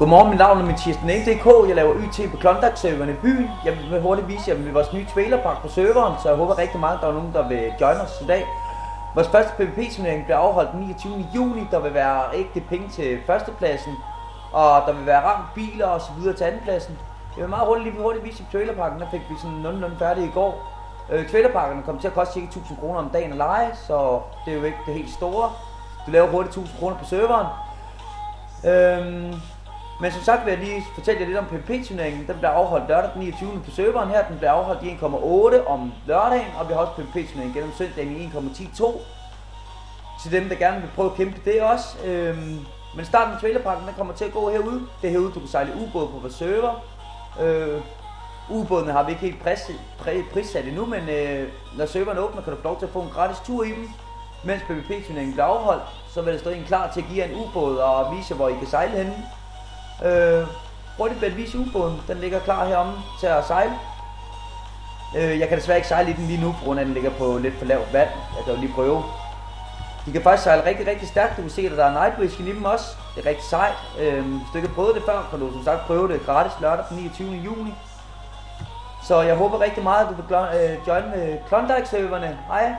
Godmorgen, mit navn er Mathias DK. Jeg laver YT på Klondike-serveren i byen. Jeg vil hurtigt vise jer med vores nye trailerpark på serveren, så jeg håber rigtig meget, at der er nogen, der vil join os i dag. Vores første PvP-turnering bliver afholdt den 29. juni. Der vil være ægte penge til førstepladsen, og der vil være ramt biler og så videre til andenpladsen. Jeg vil meget hurtigt vise jer trailerparken. Der fik vi sådan nogenlunde færdig i går. Trailerparkerne kommer til at koste ca. 1000 kroner om dagen at leje, så det er jo ikke det helt store. Du laver hurtigt 1000 kroner på serveren. Men som sagt vil jeg lige fortælle jer lidt om PvP-turneringen. Den bliver afholdt lørdag den 29. på serveren her. Den bliver afholdt i 1,8 om lørdagen, og vi har også PvP-turneringen gennem søndagen i 1,10.2. Til dem, der gerne vil prøve at kæmpe det også. Men starten af trailerparken, den kommer til at gå herude. Det er herude, du kan sejle ubåd på vores server. Ubådene har vi ikke helt prissat endnu, men når serveren åbner, kan du få lov til at få en gratis tur i dem. Mens PvP-turneringen bliver afholdt, så vil der stå en klar til at give jer en ubåd og vise hvor I kan sejle henne. Hurtigt vil jeg vise ubåden, den ligger klar heromme til at sejle. Jeg kan desværre ikke sejle i den lige nu, på grund af at den ligger på lidt for lavt vand. Jeg kan jo lige prøve. De kan faktisk sejle rigtig stærkt. Du kan se, at der er night vision i dem også. Det er rigtig sejt. Hvis du ikke har prøvet det før, kan du som sagt prøve det gratis lørdag den 29. juni. Så jeg håber rigtig meget, at du vil join med Klondike-serverne. Hej!